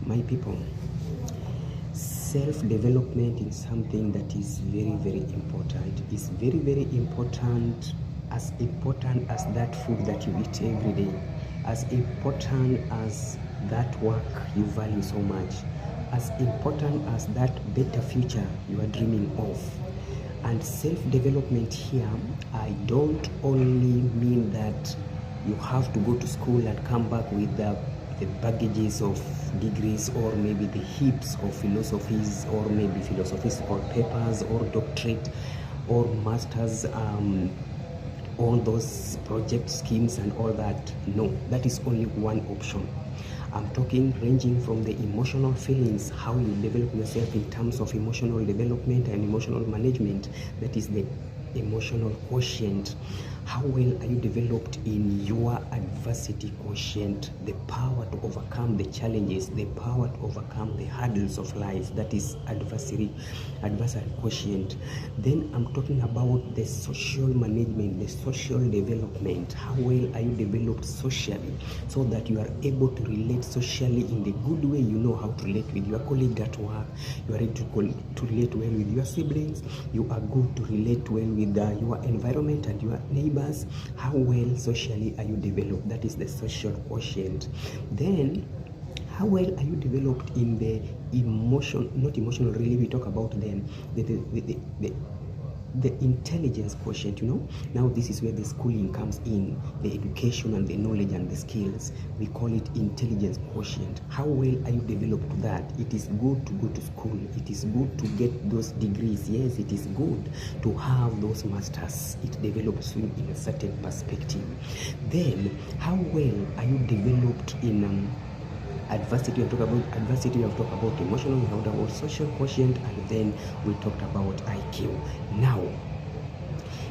My people, self-development is something that is very, very important. It's very, very important as that food that you eat every day, as important as that work you value so much, as important as that better future you are dreaming of. And self-development here, I don't only mean that you have to go to school and come back with the baggages of degrees, or maybe the heaps of philosophies, or maybe philosophies or papers, or doctorate, or masters, all those project schemes and all that. No, that is only one option. I'm talking ranging from the emotional feelings, how you develop yourself in terms of emotional development and emotional management. That is the emotional quotient. How well are you developed in your adversity quotient, the power to overcome the challenges, the power to overcome the hurdles of life? That is adversary quotient. Then I'm talking about the social management, the social development. How well are you developed socially, so that you are able to relate socially in the good way? You know how to relate with your colleague at work, you are able to relate well with your siblings, you are good to relate well with your environment and your neighbors. How well socially are you developed? That is the social quotient. Then how well are you developed in the not emotional, really, we talk about them, the intelligence quotient, you know. Now this is where the schooling comes in, the education and the knowledge and the skills. We call it intelligence quotient. How well are you developed to that? It is good to go to school, it is good to get those degrees, yes, it is good to have those masters. It develops you in a certain perspective. Then how well are you developed in adversity? We talk about adversity, we have talked about emotional, we talked about social quotient, and then we talked about IQ. Now,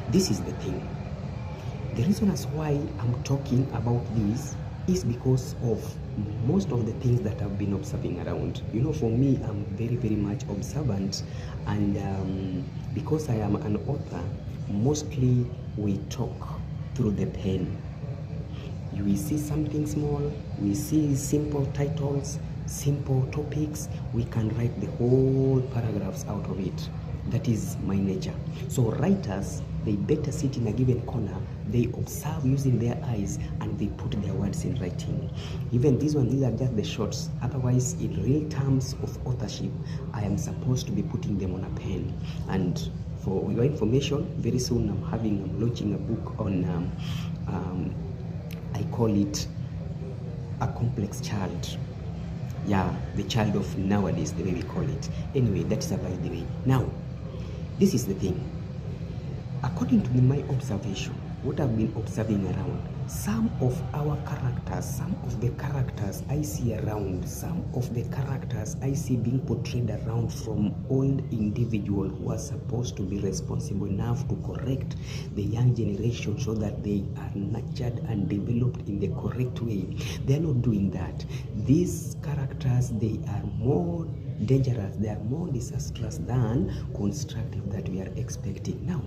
this is the thing. The reason as why I'm talking about this is because of most of the things that I've been observing around. You know, for me, I'm very, very much observant, and because I am an author, mostly we talk through the pen. We see something small, we see simple titles, simple topics, we can write the whole paragraphs out of it. That is my nature. So writers, they better sit in a given corner, they observe using their eyes, and they put their words in writing. Even these are just the shorts. Otherwise, in real terms of authorship, I am supposed to be putting them on a pen. And for your information, very soon I'm launching a book on I call it a complex child. Yeah, the child of nowadays, the way we call it. Anyway, that's by the way. Now, this is the thing. According to my observation, what I've been observing around, some of our characters, some of the characters I see around, some of the characters I see being portrayed around from old individuals who are supposed to be responsible enough to correct the young generation so that they are nurtured and developed in the correct way. They are not doing that. These characters, they are more dangerous, they are more disastrous than constructive that we are expecting. Now,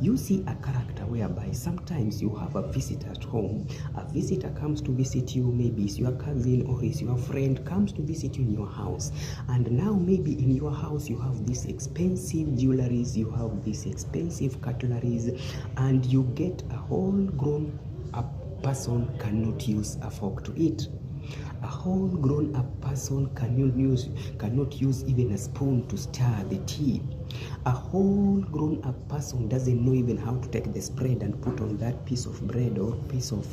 you see a character whereby sometimes you have a visitor at home. A visitor comes to visit you, maybe it's your cousin or it's your friend, comes to visit you in your house. And now maybe in your house you have these expensive jewelries, you have these expensive cutleries, and you get a whole grown up person cannot use a fork to eat. A whole grown up person cannot use even a spoon to stir the tea. A whole grown up person doesn't know even how to take the spread and put on that piece of bread or piece of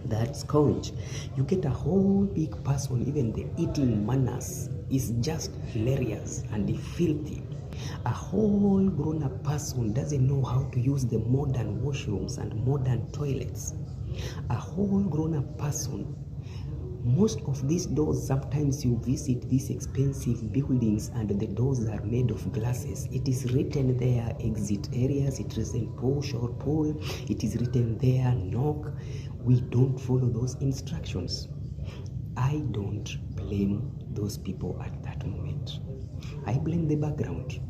that sponge. You get a whole big person, even the eating manners is just hilarious and filthy. A whole grown up person doesn't know how to use the modern washrooms and modern toilets. A whole grown up person, most of these doors, sometimes you visit these expensive buildings and the doors are made of glasses. It is written there, exit areas, it is in push or pull, it is written there, knock. We don't follow those instructions. I don't blame those people at that moment. I blame the background.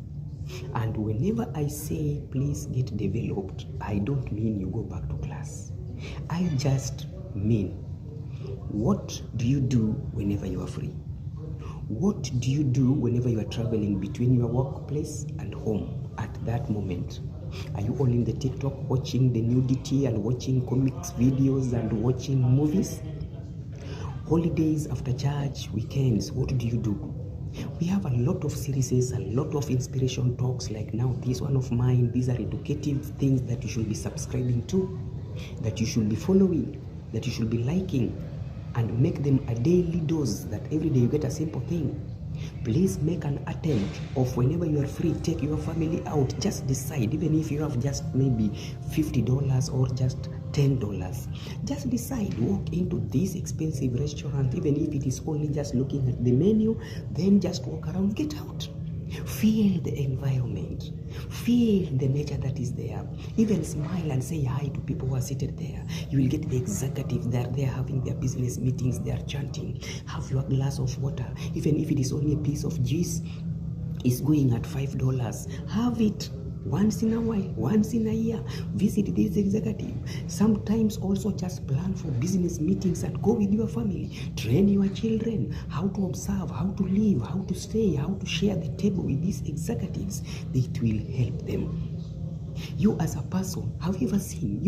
And whenever I say please get developed, I don't mean you go back to class. I just mean, what do you do whenever you are free? What do you do whenever you are traveling between your workplace and home at that moment? Are you all in the TikTok watching the nudity and watching comics videos and watching movies? Holidays, after church, weekends, what do you do? We have a lot of series, a lot of inspiration talks like now this one of mine. These are educative things that you should be subscribing to, that you should be following, that you should be liking, and make them a daily dose that every day you get a simple thing. Please make an attempt of whenever you are free, take your family out. Just decide, even if you have just maybe $50 or just $10, just decide, walk into this expensive restaurant, even if it is only just looking at the menu, then just walk around, get out. Feel the environment, feel the nature that is there. Even smile and say hi to people who are seated there. You will get the executives, they are there having their business meetings, they are chanting. Have your glass of water, even if it is only a piece of juice, is going at $5. Have it once in a while, once in a year. Visit this executive. Sometimes also just plan for business meetings and go with your family. Train your children how to observe, how to live, how to stay, how to share the table with these executives. It will help them. You as a person, have you ever seen,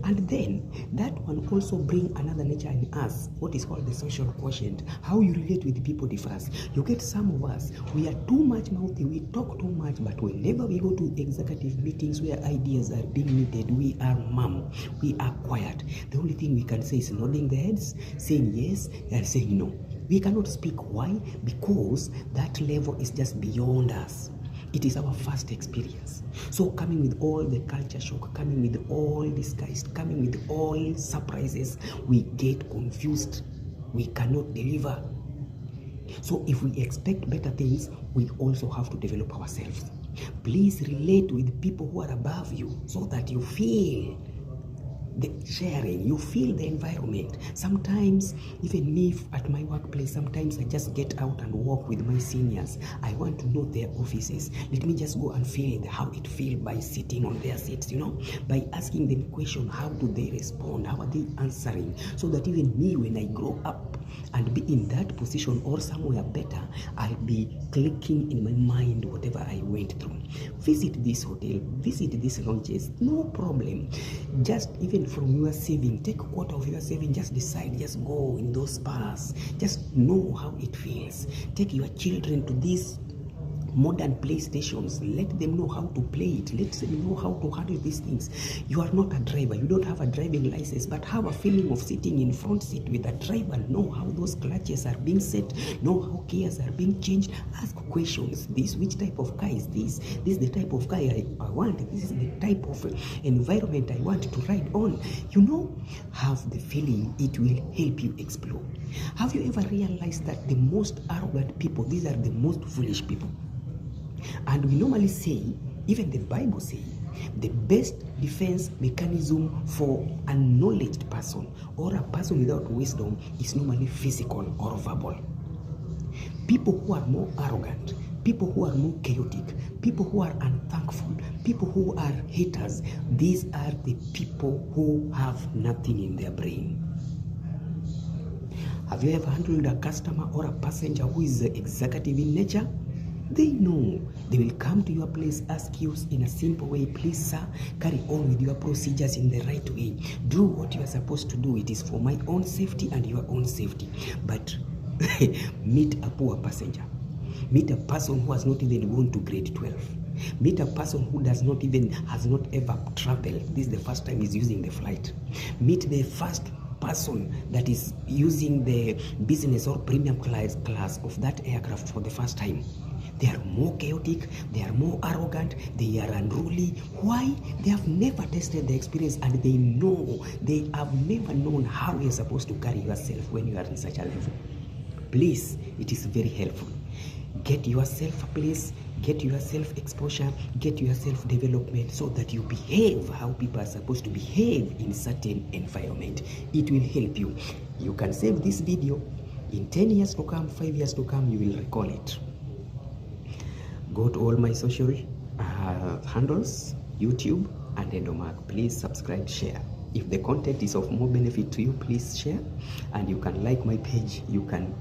and then that one also bring another nature in us, what is called the social quotient. How you relate with people differs. You get some of us, we are too much mouthy, we talk too much, but whenever we go to executive meetings where ideas are being needed, we are mum, we are quiet. The only thing we can say is nodding the heads, saying yes and saying no. We cannot speak. Why? Because that level is just beyond us. It is our first experience. So coming with all the culture shock, coming with all disguise, coming with all surprises, we get confused. We cannot deliver. So if we expect better things, we also have to develop ourselves. Please relate with people who are above you so that you feel the sharing, you feel the environment. Sometimes, even me at my workplace, sometimes I just get out and walk with my seniors. I want to know their offices. Let me just go and feel how it feels by sitting on their seats, by asking them questions. How do they respond? How are they answering? So that even me, when I grow up and be in that position or somewhere better, I'll be clicking in my mind whatever I went through. Visit this hotel, visit these lounges, no problem. Just even from your saving, take a quarter of your saving, just decide, just go in those spas, just know how it feels. Take your children to these modern playstations, let them know how to play it, let them know how to handle these things. You are not a driver, you don't have a driving license, but have a feeling of sitting in front seat with a driver. Know how those clutches are being set, know how gears are being changed. Ask questions. Which type of car is this? This is the type of car I want. This is the type of environment I want to ride on. Have the feeling. It will help you explore. Have you ever realized that the most arrogant people, these are the most foolish people? And we normally say, even the Bible says, the best defense mechanism for a knowledge person or a person without wisdom is normally physical or verbal. People who are more arrogant, people who are more chaotic, people who are unthankful, people who are haters, these are the people who have nothing in their brain. Have you ever handled a customer or a passenger who is executive in nature? They know. They will come to your place, ask you in a simple way, please sir, carry on with your procedures in the right way. Do what you are supposed to do. It is for my own safety and your own safety. But meet a poor passenger. Meet a person who has not even gone to grade 12. Meet a person who has not ever traveled. This is the first time he's using the flight. Meet the first person that is using the business or premium class of that aircraft for the first time. They are more chaotic, they are more arrogant, they are unruly. Why? They have never tested the experience and they have never known how you're supposed to carry yourself when you are in such a level. Please, it is very helpful. Get yourself a place, get yourself exposure, get yourself development so that you behave how people are supposed to behave in certain environment. It will help you. You can save this video. In 10 years to come, 5 years to come, you will recall it. Go to all my social handles, YouTube and Endomark. Please subscribe, share. If the content is of more benefit to you, please share. And you can like my page. You can